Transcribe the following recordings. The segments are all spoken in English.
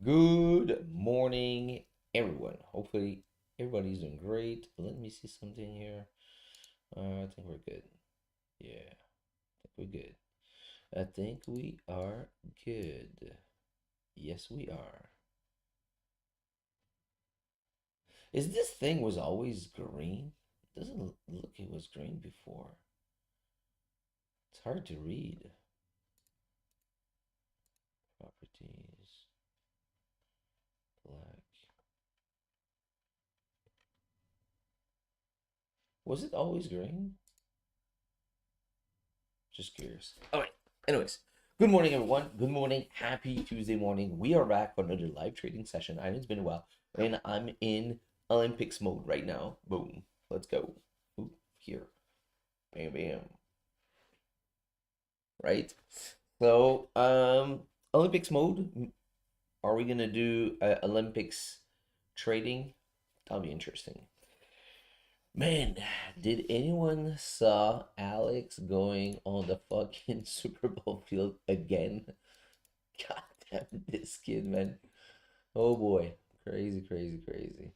Good morning, everyone. Hopefully, everybody's doing great. Let me see something here. I think we're good. Yeah, I think we're good. I think we are good. Yes, we are. Is this thing was always green? Doesn't look it was green before. It's hard to read. Properties, black. Was it always green? Just curious. All right. Anyways, good morning, everyone. Good morning. Happy Tuesday morning. We are back for another live trading session. I know it's been a while, and I'm in Olympics mode right now. Boom. Let's go. Ooh, here. Bam, bam. Right. So, Olympics mode. Are we gonna do Olympics trading? That'll be interesting. Man, did anyone saw Alex going on the fucking Super Bowl field again? God damn this kid, man. Oh boy. Crazy, crazy, crazy.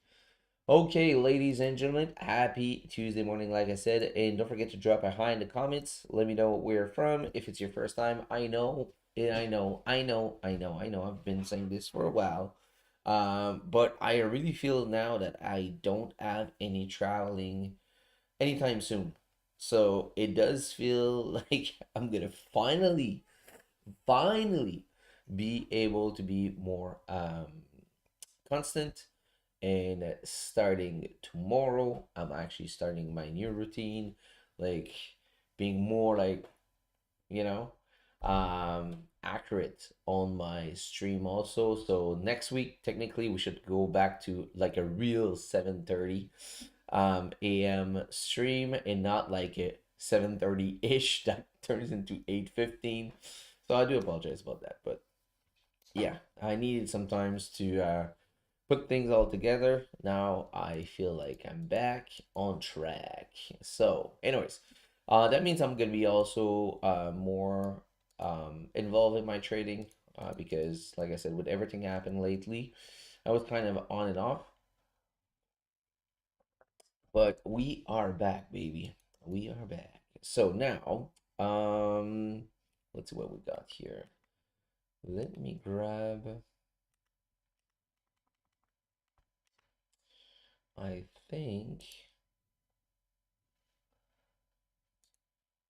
Okay, ladies and gentlemen, happy Tuesday morning, like I said. And don't forget to drop a hi in the comments. Let me know where you're from. If it's your first time, I know, I know. I've been saying this for a while. But I really feel now that I don't have any traveling anytime soon. So it does feel like I'm gonna finally be able to be more constant. And starting tomorrow, I'm actually starting my new routine, like being more like, you know, accurate on my stream also. So next week, technically, we should go back to like a real 7:30 a.m. stream and not like a 7:30 ish that turns into 8:15. So I do apologize about that, but yeah, I needed sometimes to put things all together. Now I feel like I'm back on track. So, anyways, that means I'm gonna be also more involved in my trading because, like I said, with everything happened lately, I was kind of on and off. But we are back, baby. We are back. So now, let's see what we got here. Let me grab. I think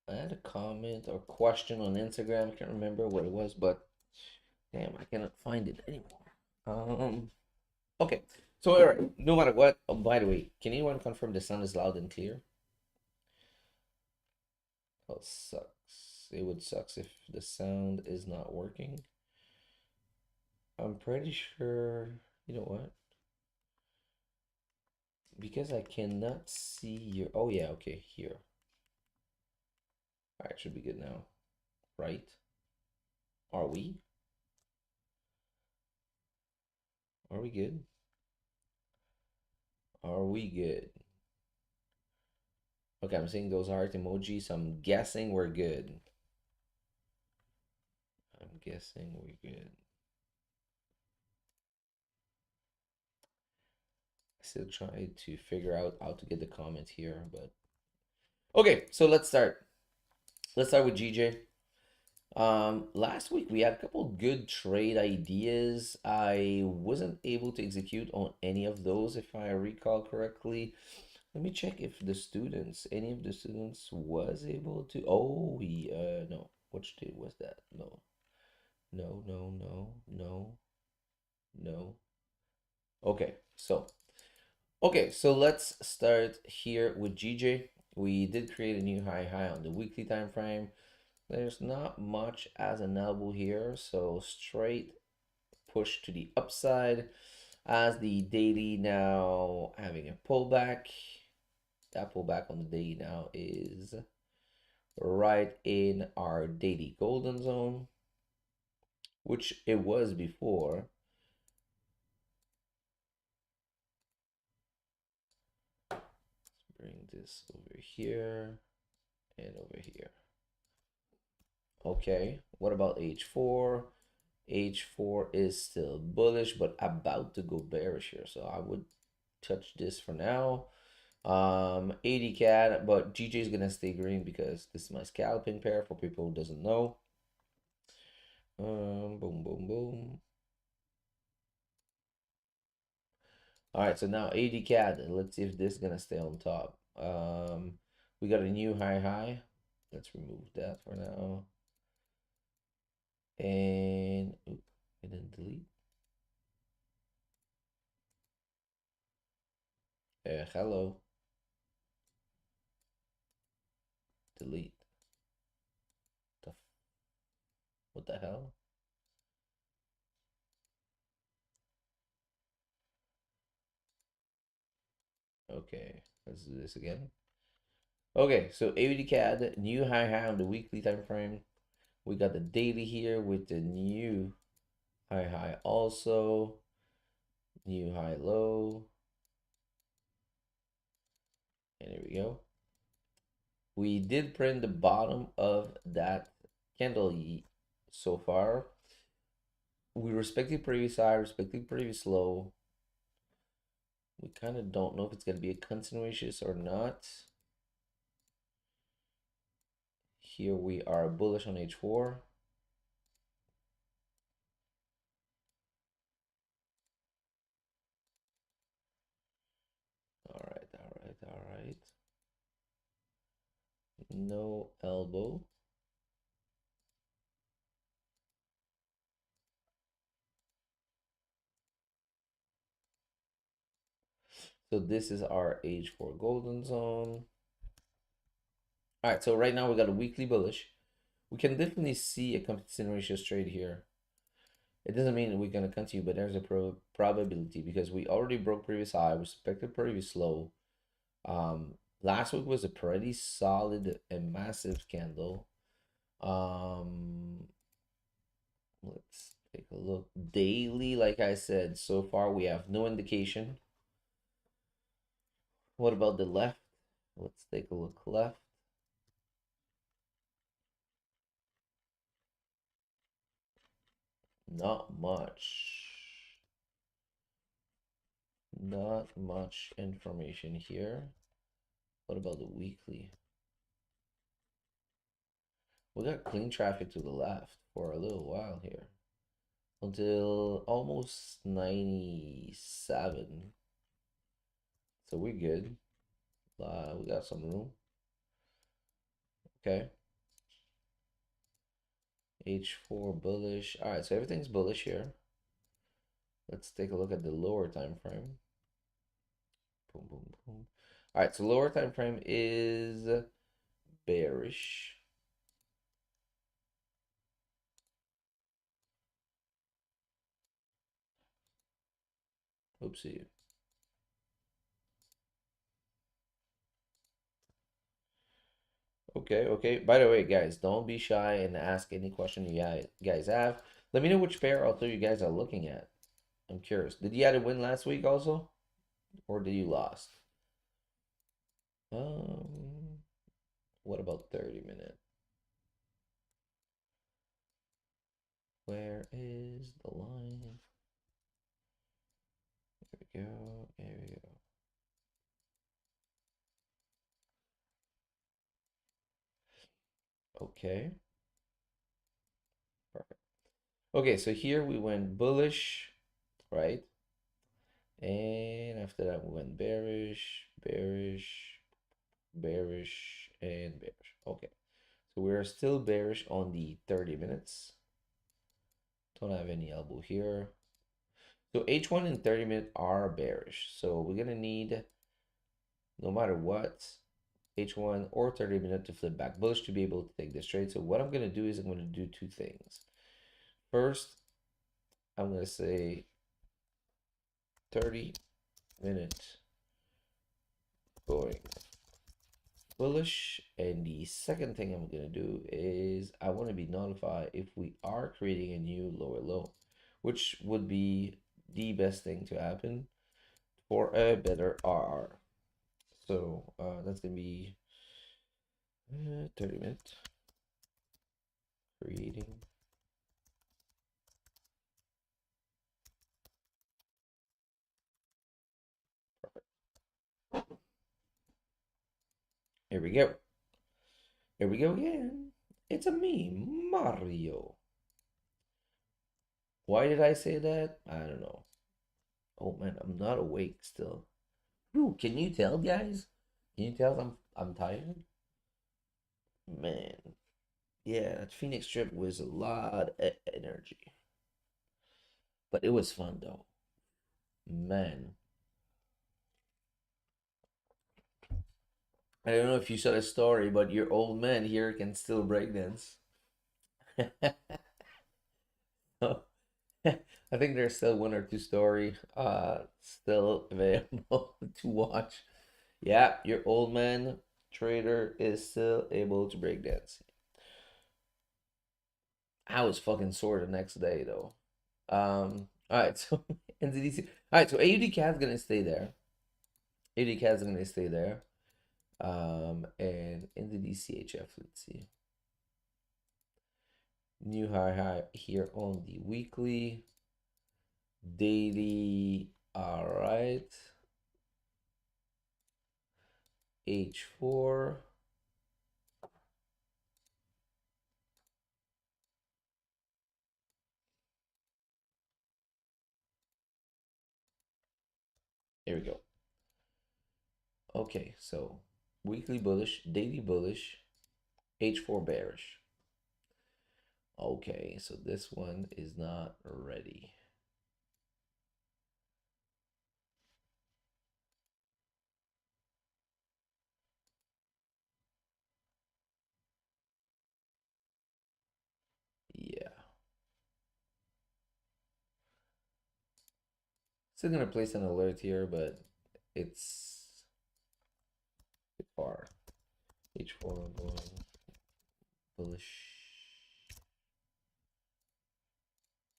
I had a comment or question on Instagram. I can't remember what it was, but damn, I cannot find it anymore. Okay. So, all right. No matter what. Oh, by the way, can anyone confirm the sound is loud and clear? Oh, sucks. It would sucks if the sound is not working. I'm pretty sure. You know what? Because I cannot see your. Oh yeah. Okay. Here. All right. Should be good now. Right? Are we? Are we good? Are we good? Okay, I'm seeing those heart emojis. I'm guessing we're good. I'm guessing we're good. Still trying to figure out how to get the comment here, but okay, so let's start. Let's start with GJ. Last week we had a couple good trade ideas. I wasn't able to execute on any of those, if I recall correctly. Let me check if the students, any of the students was able to. Oh, no. Which day was that? No, no, no. Okay, so let's start here with GJ. We did create a new high on the weekly time frame. There's not much as an elbow here, so straight push to the upside as the daily now having a pullback. That pullback on the daily now is right in our daily golden zone, which it was before. Let's bring this over here and over here. Okay, what about H4? H4 is still bullish, but about to go bearish here. So I would touch this for now. 80 CAD, but GJ is gonna stay green because this is my scalping pair for people who doesn't know. Boom, boom, boom. All right, so now 80 CAD, and let's see if this is gonna stay on top. We got a new high. Let's remove that for now. And then delete. Hello. Delete. What the hell? Okay, let's do this again. Okay, so 80 CAD, new high on the weekly time frame. We got the daily here with the new high also, new high low, and here we go. We did print the bottom of that candle so far. We respected previous high, respected previous low. We kind of don't know if it's going to be a continuation or not. Here we are bullish on H4. All right. No elbow. So this is our H4 golden zone. All right, so right now we got a weekly bullish. We can definitely see a continuation trade here. It doesn't mean we're going to continue, but there's a probability because we already broke previous high, respected previous low. Last week was a pretty solid and massive candle. Let's take a look. Daily, like I said, so far we have no indication. What about the left? Let's take a look left. Not much. Not much information here. What about the weekly? We got clean traffic to the left for a little while here. Until almost 97. So we're good. We got some room. Okay. H4 bullish. All right, so everything's bullish here. Let's take a look at the lower time frame. Boom, boom, boom. All right, so lower time frame is bearish. Oopsie. Okay. By the way, guys, don't be shy and ask any question you guys have. Let me know which pair also you guys are looking at. I'm curious. Did you have a win last week also? Or did you lost? What about 30-minute? Where is the line? There we go. Okay. Perfect. Okay, so here we went bullish, right? And after that we went bearish, and bearish. Okay. So we're still bearish on the 30 minutes. Don't have any elbow here. So H1 and 30 minute are bearish. So we're gonna need, no matter what, H1 or 30 minute to flip back bullish to be able to take this trade. So what I'm gonna do is I'm gonna do two things. First, I'm gonna say 30-minute going bullish, and the second thing I'm gonna do is I want to be notified if we are creating a new lower low, which would be the best thing to happen for a better RR. So that's gonna be 30 minutes creating Here we go. Here we go again. It's a me, Mario. Why did I say that? I don't know. Oh man, I'm not awake still. Ooh, can you tell, guys? Can you tell I'm tired? Man, yeah, that Phoenix trip was a lot of energy, but it was fun though. Man, I don't know if you saw the story, but your old man here can still breakdance. I think there's still one or two story still available to watch. Yeah, your old man trader is still able to breakdance. I was fucking sore the next day though. All right, so NZDC. All right, so AUD CAD's gonna stay there. AUD CAD's gonna stay there. And NZD CHF, let's see. New high here on the weekly, daily. All right. H4. There we go. Okay, so weekly bullish, daily bullish, H4 bearish. Okay, so this one is not ready. Yeah. Still gonna place an alert here, but it's too far. H4 going bullish.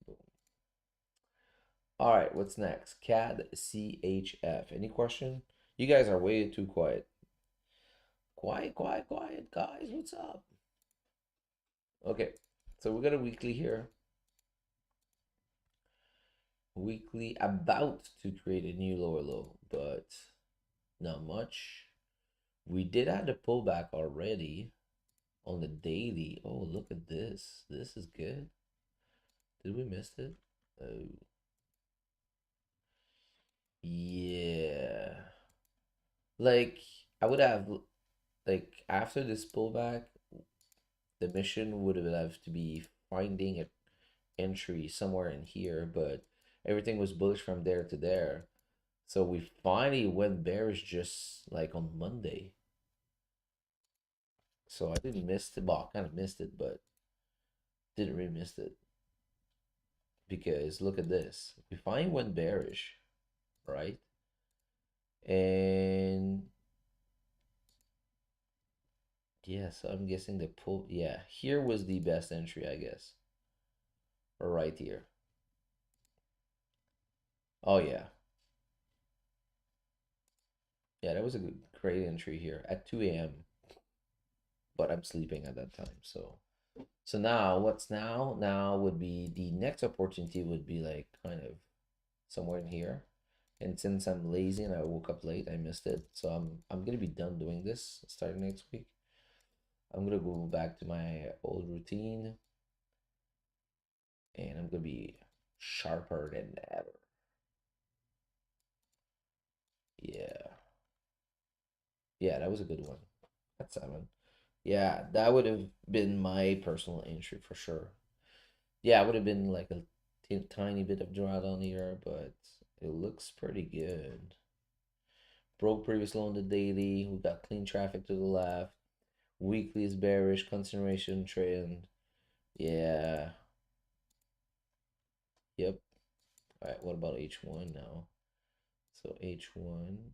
Boom. All right, what's next? CAD CHF. Any question? You guys are way too quiet. Quiet, quiet, quiet, guys. What's up? Okay, so we got a weekly here. Weekly about to create a new lower low, but not much. We did have the pullback already on the daily. Oh, look at this. This is good. Did we miss it? Oh, yeah. Like, I would have, like, after this pullback, the mission would have to be finding an entry somewhere in here, but everything was bullish from there to there. So we finally went bearish just like on Monday. So I didn't miss the ball, kind of missed it, but didn't really miss it. Because look at this. We finally went bearish, right? And yeah, so I'm guessing the pull, yeah, here was the best entry, I guess. Or right here. Oh yeah. Yeah, that was a good, great entry here at 2 a.m. But I'm sleeping at that time, so now what's now? Now would be the next opportunity would be like kind of somewhere in here. And since I'm lazy and I woke up late, I missed it. So I'm gonna be done doing this starting next week. I'm gonna go back to my old routine and I'm gonna be sharper than ever. Yeah. Yeah, that was a good one. That's 7. Yeah, that would have been my personal entry for sure. Yeah, it would have been like a tiny bit of drawdown here, but it looks pretty good. Broke previous low on the daily. We got clean traffic to the left. Weekly is bearish. Concentration trend. Yeah. Yep. All right. What about H1 now? So H1.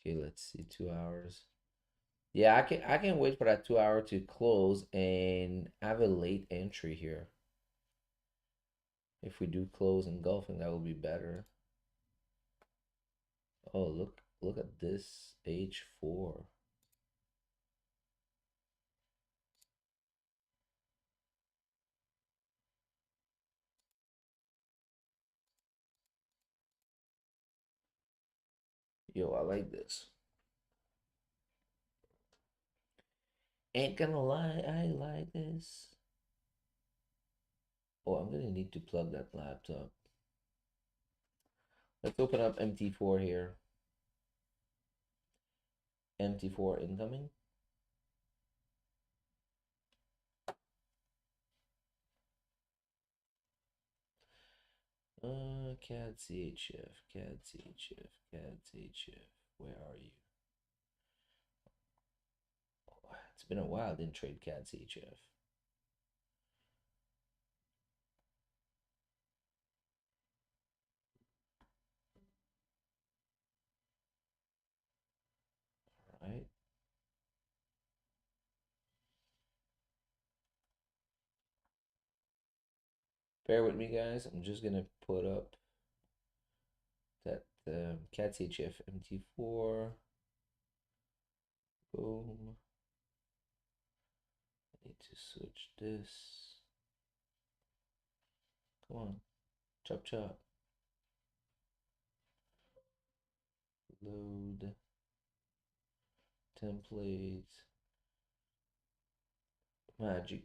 Okay, let's see. 2 hours. Yeah, I can wait for that 2 hour to close and have a late entry here. If we do close engulfing, that will be better. Oh, look at this H4. Yo, I like this. Ain't gonna lie, I like this. Oh, I'm gonna need to plug that laptop. Let's open up MT4 here. MT4 incoming. CAD CHF, CAD CHF, CAD CHF. Where are you? Oh, it's been a while. I didn't trade CAD CHF. All right. Bear with me, guys. I'm just gonna put up that CAD CHF MT4. Boom. I need to switch this. Come on. Chop chop. Load. Templates. Magic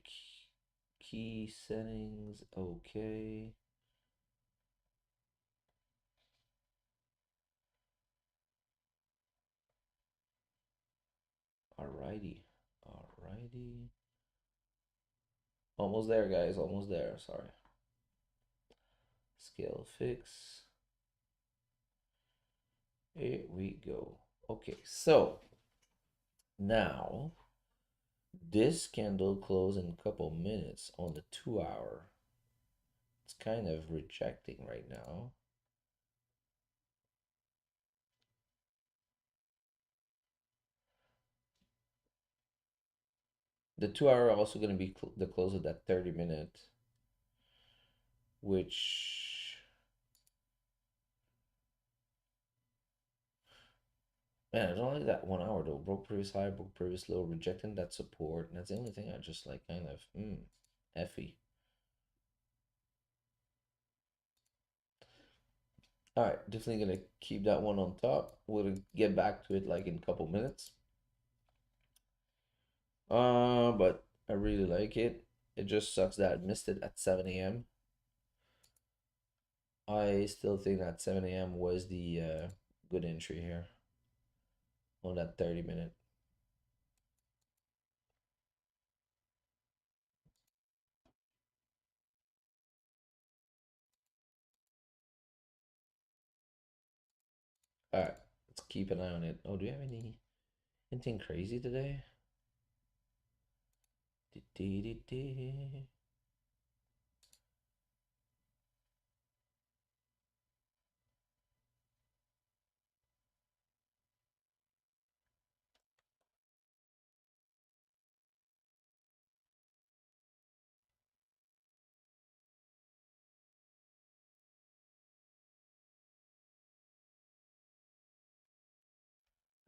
key settings. Okay. Alrighty. Alrighty. Almost there, guys. Almost there. Sorry. Scale fix. Here we go. Okay, so now this candle close in a couple minutes on the 2 hour. It's kind of rejecting right now. The 2 hour also going to be the close of that 30-minute, which, man, I don't like that 1 hour though. Broke previous high, broke previous low, rejecting that support. And that's the only thing I just like kind of, effy. All right, definitely gonna keep that one on top. We'll get back to it like in a couple minutes. But I really like it. It just sucks that I missed it at 7 a.m. I still think that 7 a.m. was the good entry here on that 30-minute. All right, let's keep an eye on it. Oh, do you have anything crazy today?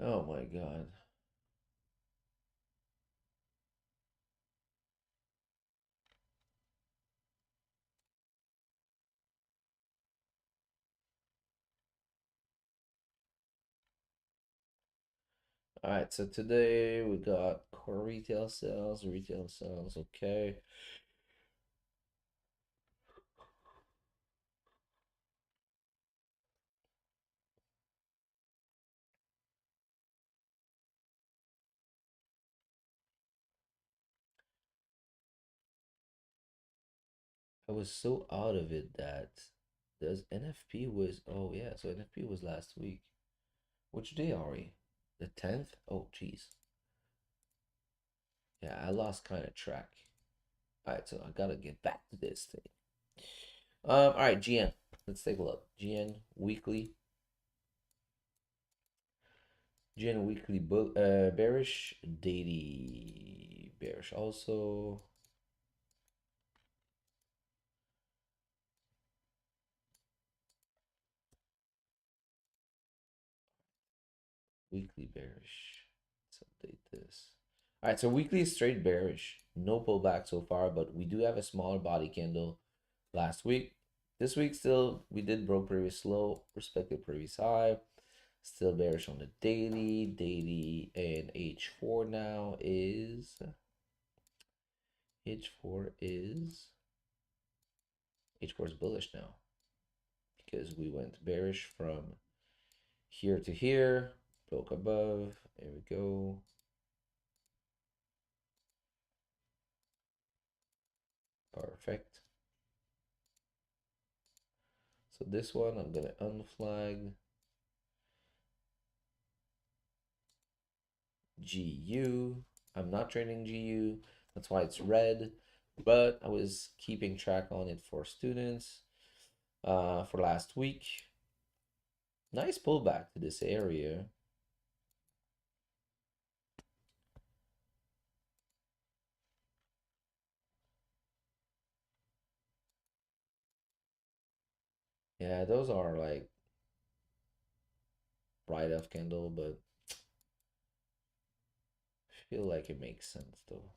Oh my God. All right, so today we got core retail sales, okay. I was so out of it that there's NFP was, oh yeah, so NFP was last week. Which day are we? The 10th? Oh, jeez. Yeah, I lost kind of track. All right, so I gotta get back to this thing. All right, GN. Let's take a look. GN weekly. GN weekly bearish, daily bearish also. Weekly bearish. Let's update this. All right, so weekly is straight bearish. No pullback so far, but we do have a smaller body candle last week. This week still we did broke previous low, respected previous high. Still bearish on the daily. Daily and H4 now is H4 is H4 is bullish now because we went bearish from here to here, broke above. There we go. Perfect. So this one I'm gonna unflag. GU. I'm not trading GU. That's why it's red. But I was keeping track on it for students for last week. Nice pullback to this area. Yeah, those are like write-off candle, but I feel like it makes sense though.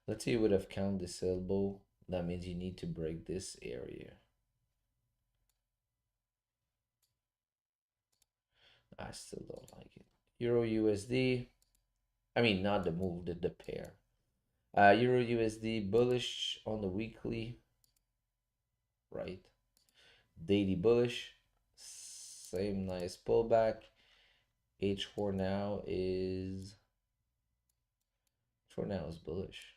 Let's see, you would have counted this elbow. That means you need to break this area. I still don't like it. Euro USD. I mean, not the move, the pair. Euro USD bullish on the weekly, right? Daily bullish. Same nice pullback. H4 now is H4 now is bullish.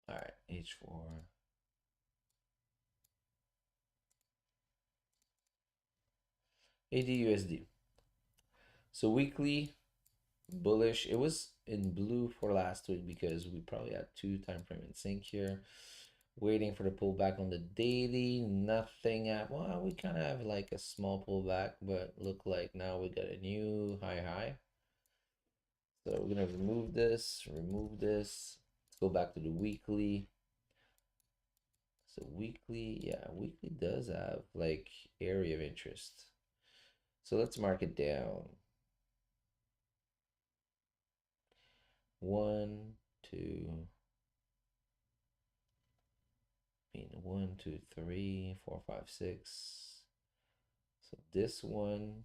All right, H4. ADUSD. So weekly bullish. It was in blue for last week because we probably had two time frame in sync here. Waiting for the pullback on the daily. Nothing at, well, we kind of have like a small pullback, but look like now we got a new high. So we're gonna remove this. Let's go back to the weekly. So weekly, yeah, weekly does have like area of interest. So let's mark it down. 1, 2, I mean 1, 2, 3, 4, 5, 6. So this one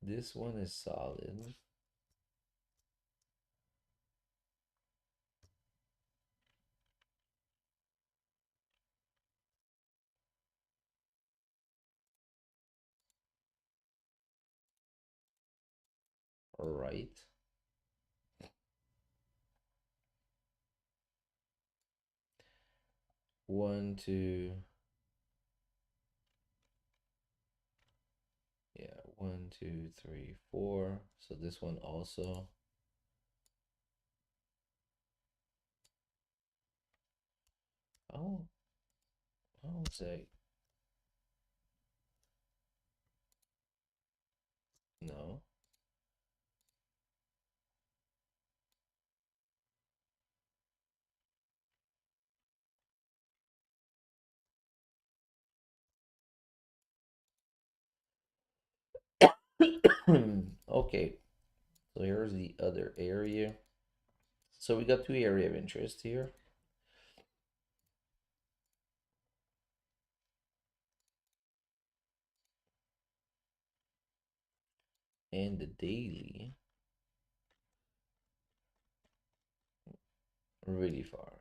is solid. All right. One, two, yeah, 1, 2, 3, 4. So this one also. Oh, I would say no. Okay, so here's the other area. So we got two area of interest here. And the daily, really far.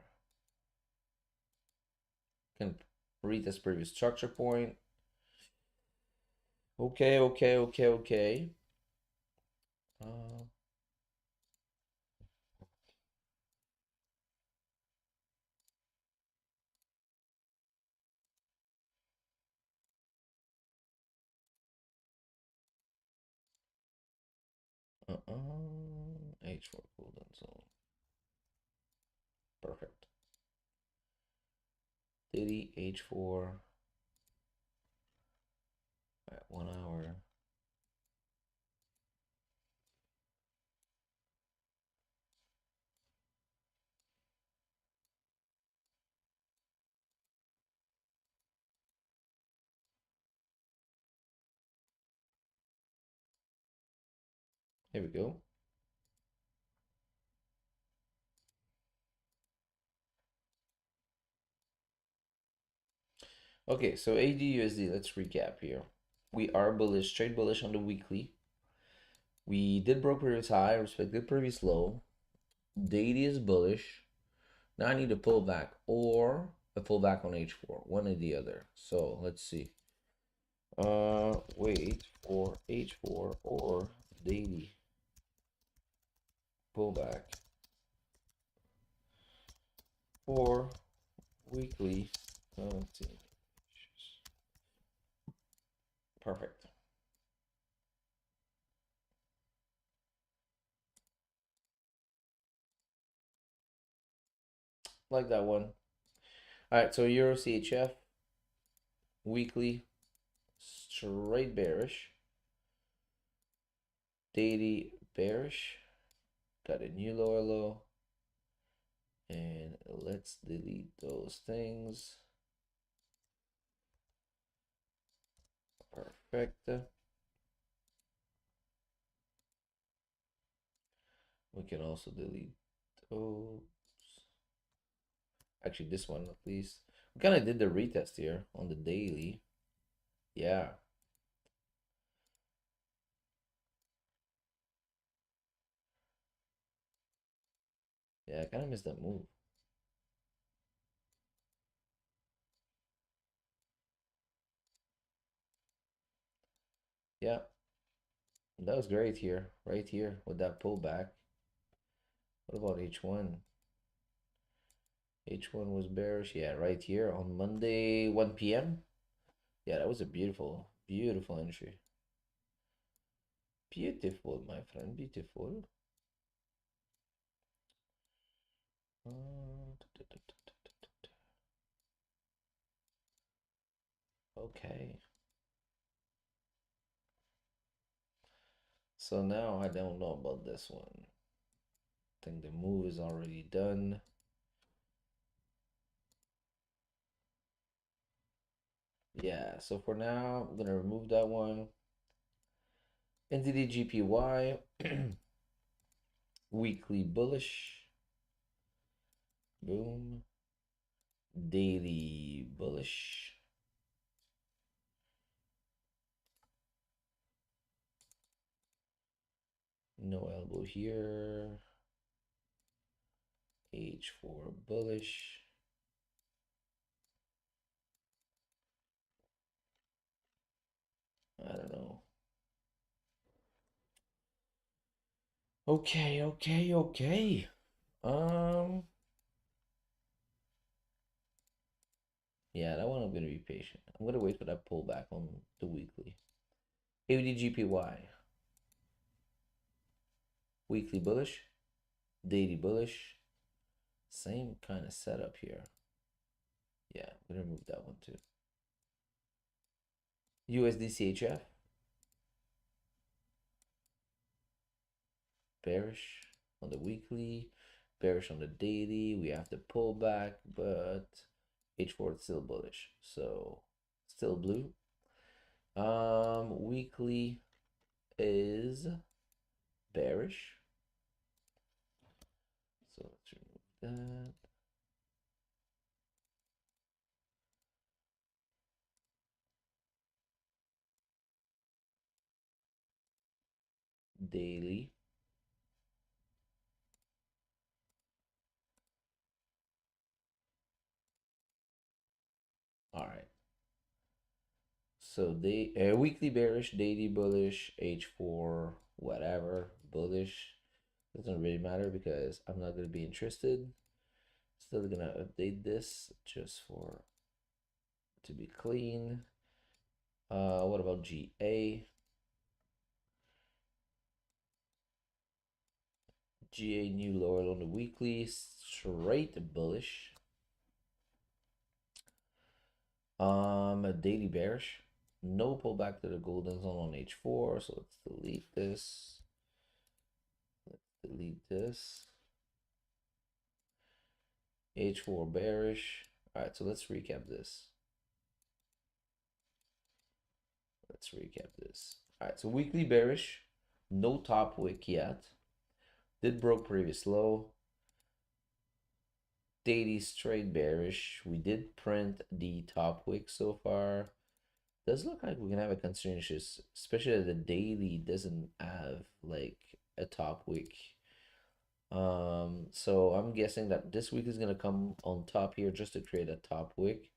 Can read this previous structure point. Okay. Uh, H4 cooldown zone. Perfect. daily H4 at 1 hour. Here we go. Okay, so AUD/USD, let's recap here. We are bullish, straight bullish on the weekly. We did broke previous high, respected previous low. Daily is bullish. Now I need to pull back or a pullback on H4, one or the other. So let's see. Wait for H4 or daily pullback or weekly. Perfect. Like that one. All right, so Euro CHF weekly straight bearish, daily bearish. Got a new lower low, and let's delete those things. Perfect. We can also delete those. Actually, this one at least. We kind of did the retest here on the daily. Yeah. Yeah, I kind of missed that move. Yeah, that was great here, right here with that pullback. What about H1? H1 was bearish. Yeah, right here on Monday, 1 p.m. Yeah, that was a beautiful, beautiful entry. Beautiful, my friend, beautiful. Okay. So now I don't know about this one. I think the move is already done. Yeah, so for now, I'm gonna remove that one. NZD/GPY, weekly bullish. Boom. Daily bullish. No elbow here. H4 bullish. I don't know. Okay, okay, okay. Yeah, that one I'm gonna be patient. I'm gonna wait for that pullback on the weekly. AUD/GPY. Weekly bullish. Daily bullish. Same kind of setup here. Yeah, I'm gonna remove that one too. USD/CHF. Bearish on the weekly. Bearish on the daily. We have to pull back, but H4 is still bullish. So still blue. Weekly is bearish. So let's remove that. Daily. All right. So they weekly bearish, daily bullish, H4, whatever, bullish. Doesn't really matter because I'm not gonna be interested. Still gonna update this just for to be clean. What about GA? GA new lower on the weekly, straight bullish. A daily bearish. No pullback to the golden zone on H4. So let's delete this. Delete this. H4 bearish. All right, so let's recap this. Let's recap this. All right, so weekly bearish. No top wick yet. Did broke previous low. Daily straight bearish. We did print the top wick so far. Does look like we're gonna have a continuation, especially that the daily doesn't have like a top wick. So I'm guessing that this week is gonna come on top here just to create a top wick.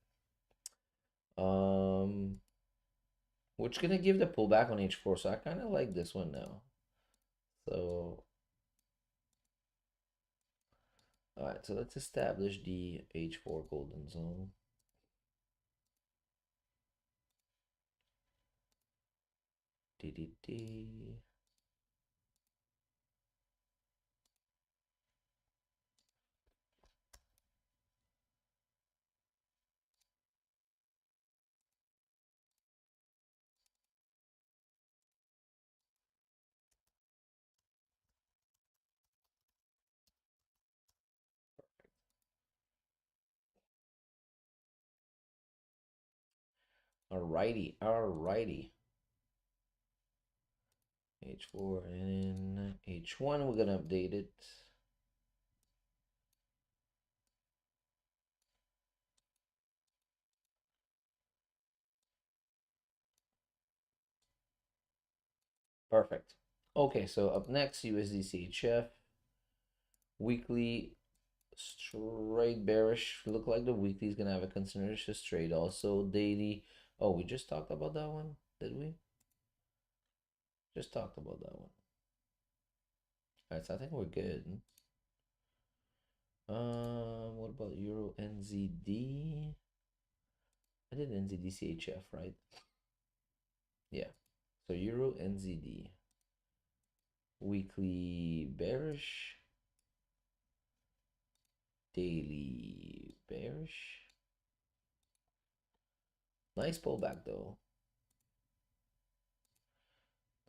Which gonna give the pullback on H4. So I kind of like this one now. So all right, so let's establish the H4 golden zone. DDD. Alrighty, alrighty. H4 and H1, we're gonna update it. Perfect. Okay, so up next, USD CHF. Weekly straight bearish. Look like the weekly is gonna have a continuous trade. Also daily. Oh, we just talked about that one, did we? Just talked about that one. All right, so I think we're good. What about Euro NZD? I did NZD CHF, right? Yeah. So Euro NZD. Weekly bearish. Daily bearish. Nice pullback though.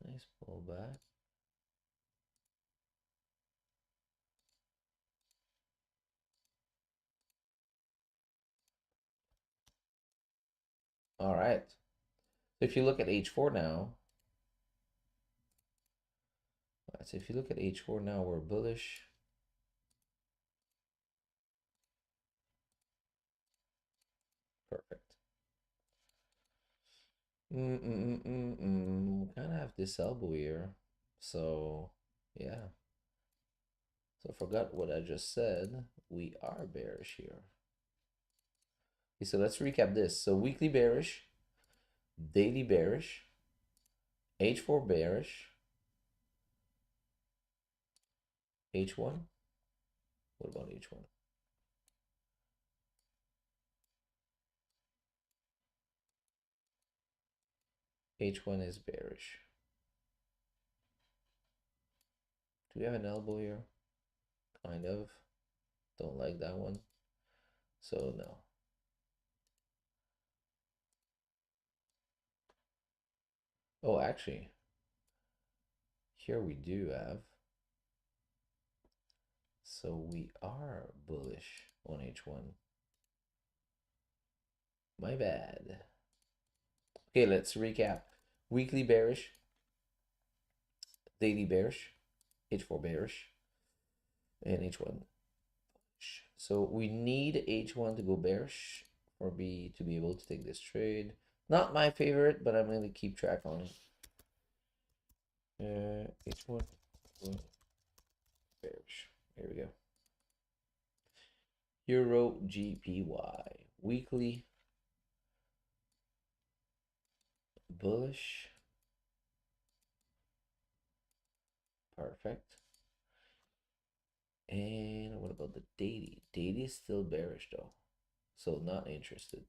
Nice pullback. All right. So if you look at H4 now, so if you look at H4 now, we're bullish. Perfect. Kind of have this elbow here. So, yeah. So I forgot what I just said. We are bearish here. Okay, so let's recap this. So weekly bearish, daily bearish, H4 bearish, H1. What about H1? H1 is bearish. Do we have an elbow here? Kind of. Don't like that one. So no. Oh, actually, here we do have. So we are bullish on H1. My bad. Okay, let's recap. Weekly bearish, daily bearish, H4 bearish, and H1. So we need H1 to go bearish for B to be able to take this trade. Not my favorite, but I'm going to keep track on it. H1 bearish. Here we go. Euro GPY. Weekly bullish. Perfect. And what about the daily? Daily is still bearish though. So not interested.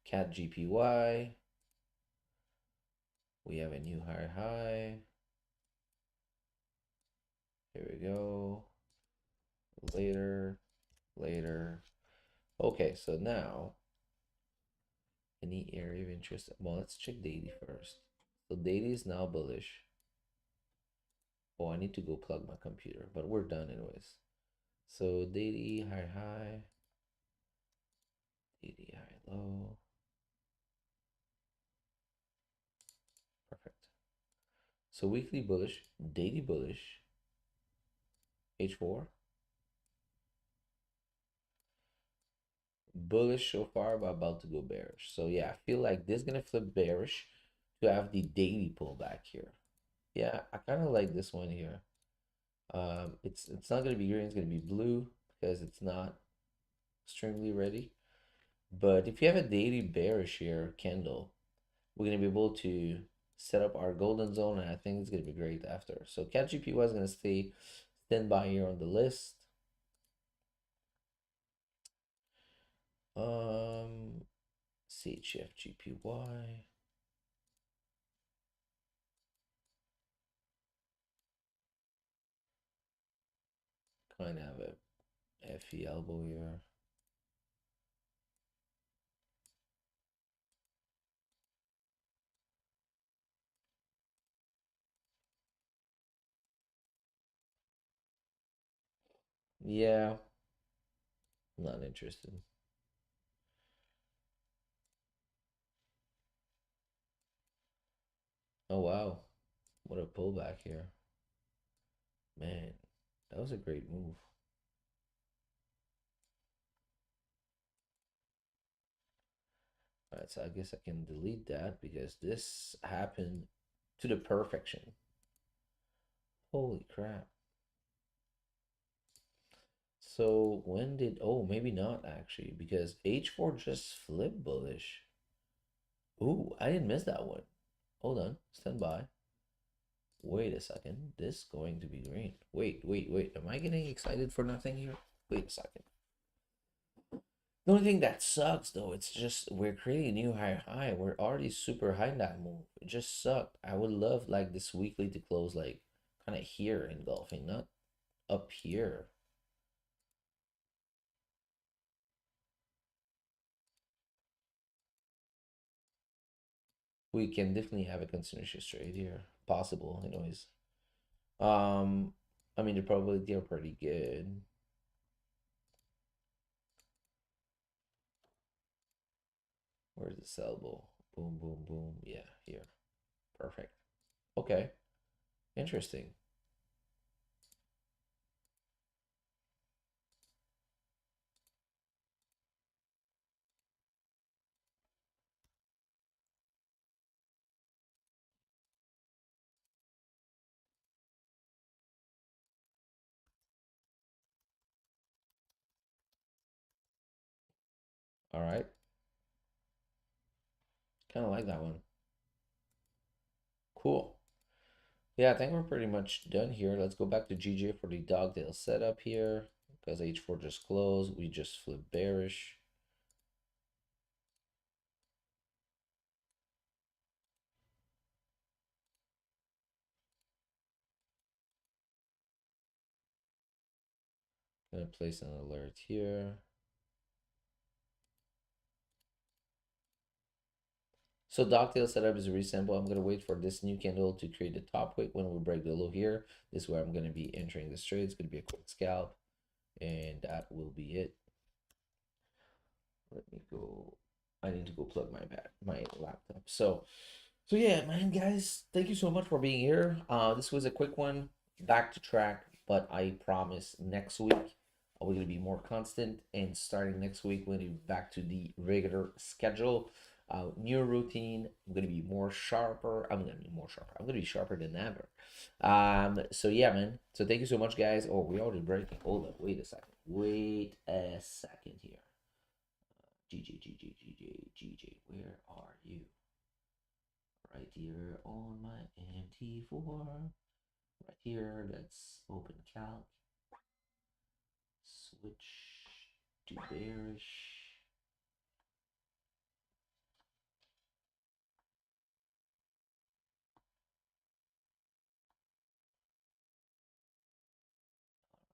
Cat GPY. We have a new higher high. Here we go. Later. Okay, so now Any area of interest? Well, let's check daily first. So daily is now bullish. Oh, I need to go plug my computer, but we're done anyways. So daily high high, daily high low. Perfect. So weekly bullish, daily bullish, H4. Bullish so far, but about to go bearish. So yeah, I feel like this is gonna flip bearish to have the daily pullback here. Yeah, I kind of like this one here. It's not gonna be green, it's gonna be blue because it's not extremely ready. But if you have a daily bearish here candle, we're gonna be able to set up our golden zone, and I think it's gonna be great after. So cat GPY is gonna stay stand by here on the list. CHF GPY. Kind of have a FE elbow here. Yeah, not interested. Oh wow, what a pullback here. Man, that was a great move. All right, so I guess I can delete that because this happened to the perfection. Holy crap. So when did, oh, maybe not actually, because H4 just flipped bullish. Ooh, I didn't miss that one. Hold on, stand by. Wait a second, this going to be green. Wait. Am I getting excited for nothing here? Wait a second. The only thing that sucks though, it's just we're creating a new higher high. We're already super high in that move. It just sucked. I would love like this weekly to close like kind of here engulfing, not up here. We can definitely have a continuous trade here. Possible, anyways. Um, I mean the probability are pretty good. Where's the elbow? Boom, boom, boom. Yeah, here. Perfect. Okay. Interesting. All right. Kind of like that one. Cool. Yeah, I think we're pretty much done here. Let's go back to GJ for the dogtail setup here. Because H4 just closed. We just flipped bearish. Gonna place an alert here. So dogtail setup is a resample. I'm gonna wait for this new candle to create a top wick when we break the low here. This is where I'm gonna be entering this trade. It's gonna be a quick scalp, and that will be it. Let me go. I need to go plug my laptop. So yeah, man, guys, thank you so much for being here. This was a quick one, back to track, but I promise next week we're gonna be more constant, and starting next week we're gonna be back to the regular schedule. New routine. I'm gonna be more sharper. I'm gonna be more sharper. I'm gonna be sharper than ever. So yeah, man. So thank you so much, guys. Oh, we already breaking. Hold on. Wait a second. Wait a second here. GJ, where are you? Right here on my MT4. Right here, let's open calc. Switch to bearish.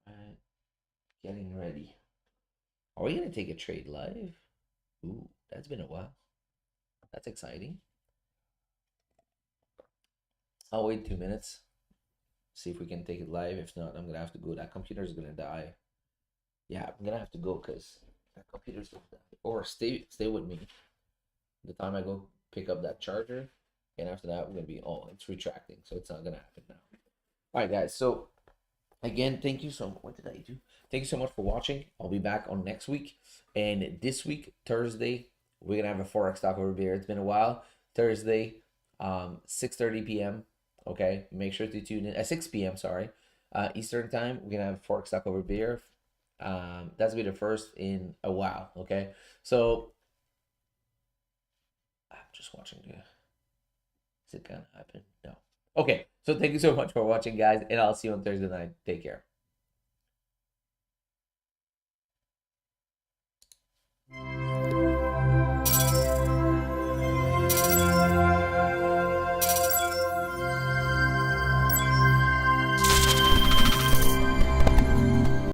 Alright, getting ready. Are we gonna take a trade live? Ooh, that's been a while. That's exciting. I'll wait 2 minutes. See if we can take it live. If not, I'm gonna have to go. That computer's gonna die. Yeah, I'm gonna have to go because that computer's gonna die. Or stay with me. The time I go pick up that charger, and after that, we're gonna be it's retracting, so it's not gonna happen now. All right, guys. So again, thank you so much. What did I do? Thank you so much for watching. I'll be back on next week, and this week Thursday we're gonna have a Forex talk over beer. It's been a while. Thursday, 6:30 p.m. Okay, make sure to tune in at 6 p.m. Sorry, Eastern time. We're gonna have Forex talk over beer. That's be the first in a while. Okay, so I'm just watching the. Is it gonna happen? No. Okay, so thank you so much for watching, guys, and I'll see you on Thursday night. Take care.